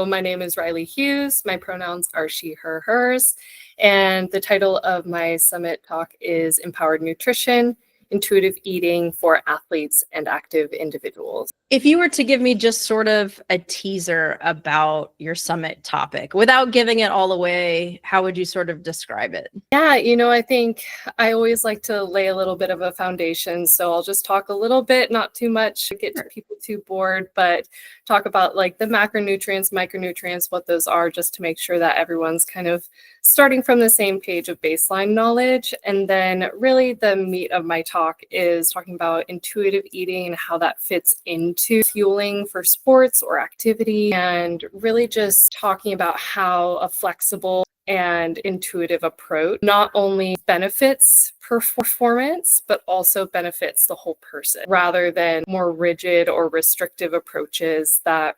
My name is Riley Hughes. My pronouns are she, her, hers. And the title of my summit talk is Empowered Nutrition, Intuitive Eating for Athletes and Active Individuals. If you were to give me just sort of a teaser about your summit topic, without giving it all away, how would you sort of describe it? Yeah, I think I always like to lay a little bit of a foundation. So I'll just talk a little bit, not too much, get people too bored, but talk about like the macronutrients, micronutrients, what those are, just to make sure that everyone's kind of starting from the same page of baseline knowledge. And then really the meat of my talk is talking about intuitive eating and how that fits into fueling for sports or activity, and really just talking about how a flexible and intuitive approach not only benefits performance, but also benefits the whole person, rather than more rigid or restrictive approaches that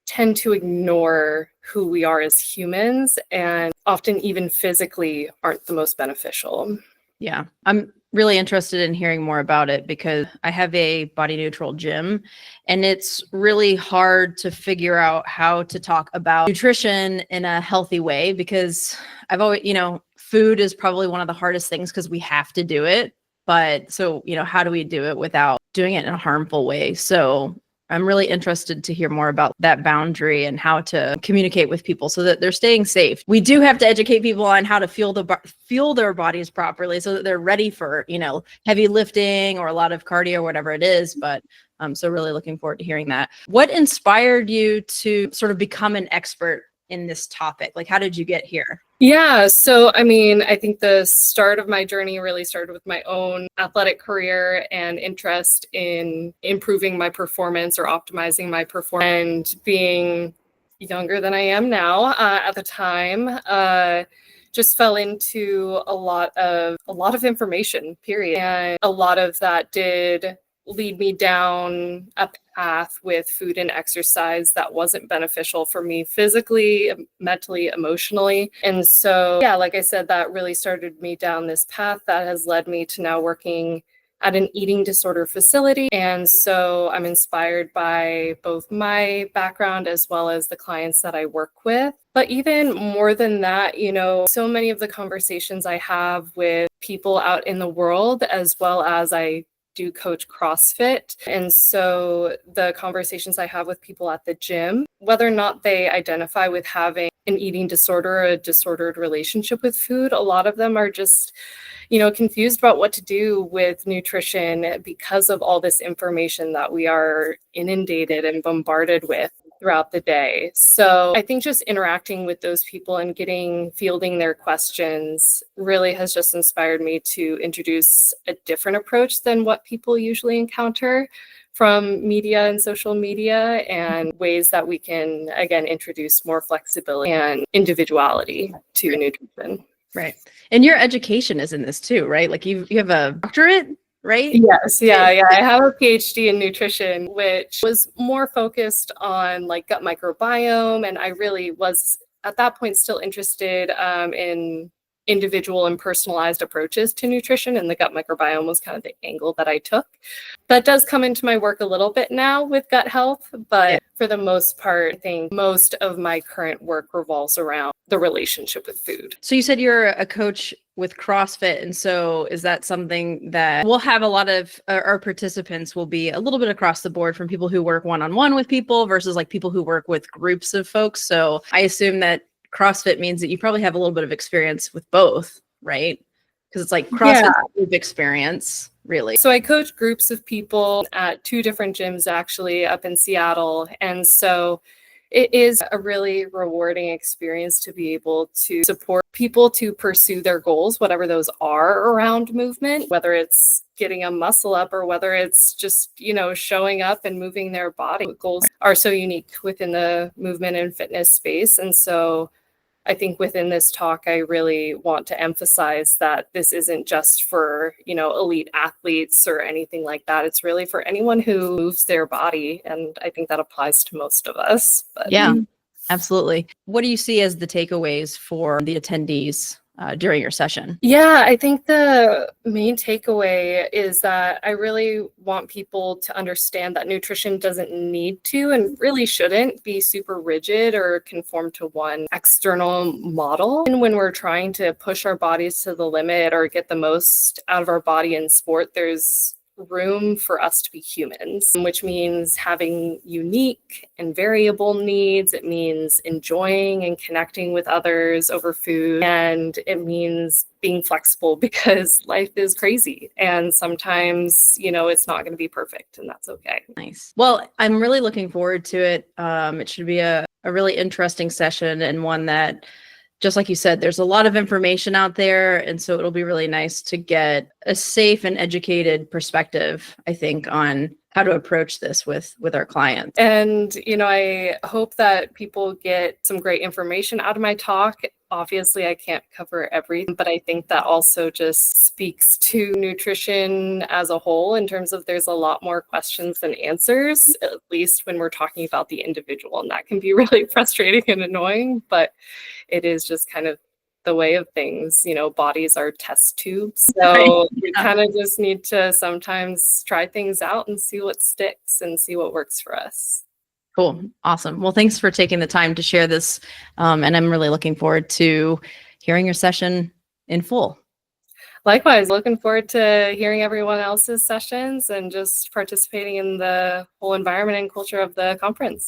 tend to ignore who we are as humans and often even physically aren't the most beneficial. Yeah, I'm really interested in hearing more about it because I have a body neutral gym, and it's really hard to figure out how to talk about nutrition in a healthy way because I've always, food is probably one of the hardest things because we have to do it. But so, how do we do it without doing it in a harmful way? So I'm really interested to hear more about that boundary and how to communicate with people so that they're staying safe. We do have to educate people on how to fuel their bodies properly so that they're ready for, heavy lifting or a lot of cardio or whatever it is. But so really looking forward to hearing that. What inspired you to sort of become an expert in this topic? Like, how did you get here? Yeah, so I think the start of my journey really started with my own athletic career and interest in improving my performance or optimizing my performance. And being younger than I am now at the time, just fell into a lot of information, period. And a lot of that did lead me down a path with food and exercise that wasn't beneficial for me physically, mentally, emotionally. And so, yeah, like I said, that really started me down this path that has led me to now working at an eating disorder facility. And so I'm inspired by both my background as well as the clients that I work with. But even more than that, so many of the conversations I have with people out in the world, as well as I do coach CrossFit. And so the conversations I have with people at the gym, whether or not they identify with having an eating disorder or a disordered relationship with food, a lot of them are just, confused about what to do with nutrition because of all this information that we are inundated and bombarded with throughout the day. So I think just interacting with those people and fielding their questions really has just inspired me to introduce a different approach than what people usually encounter from media and social media, and ways that we can, again, introduce more flexibility and individuality to nutrition. Right. And your education is in this too, right? Like you have a doctorate, right? Yes. Yeah. I have a PhD in nutrition, which was more focused on like gut microbiome. And I really was at that point still interested in individual and personalized approaches to nutrition. And the gut microbiome was kind of the angle that I took. That does come into my work a little bit now with gut health. But for the most part, I think most of my current work revolves around the relationship with food. So you said you're a coach with CrossFit. And so is that something that we'll have a lot of our participants will be a little bit across the board, from people who work one-on-one with people versus like people who work with groups of folks. So I assume that CrossFit means that you probably have a little bit of experience with both, right? Because it's like CrossFit group experience, really. So I coach groups of people at 2 different gyms actually up in Seattle. And so it is a really rewarding experience to be able to support people to pursue their goals, whatever those are around movement, whether it's getting a muscle up or whether it's just, showing up and moving their body. Goals are so unique within the movement and fitness space. And so I think within this talk, I really want to emphasize that this isn't just for, elite athletes or anything like that. It's really for anyone who moves their body. And I think that applies to most of us. But yeah, absolutely. What do you see as the takeaways for the attendees during your session? Yeah, I think the main takeaway is that I really want people to understand that nutrition doesn't need to and really shouldn't be super rigid or conform to one external model. And when we're trying to push our bodies to the limit or get the most out of our body in sport, there's room for us to be humans, which means having unique and variable needs. It means enjoying and connecting with others over food. And it means being flexible because life is crazy. And sometimes, it's not going to be perfect, and that's okay. Nice. Well, I'm really looking forward to it. It should be a really interesting session, and one that, just like you said, there's a lot of information out there. And so it'll be really nice to get a safe and educated perspective, I think, on how to approach this with our clients. And, I hope that people get some great information out of my talk. Obviously, I can't cover everything, but I think that also just speaks to nutrition as a whole in terms of there's a lot more questions than answers, at least when we're talking about the individual. And that can be really frustrating and annoying, but it is just kind of the way of things. Bodies are test tubes. So we kind of just need to sometimes try things out and see what sticks and see what works for us. Cool. Awesome. Well, thanks for taking the time to share this. And I'm really looking forward to hearing your session in full. Likewise, looking forward to hearing everyone else's sessions and just participating in the whole environment and culture of the conference.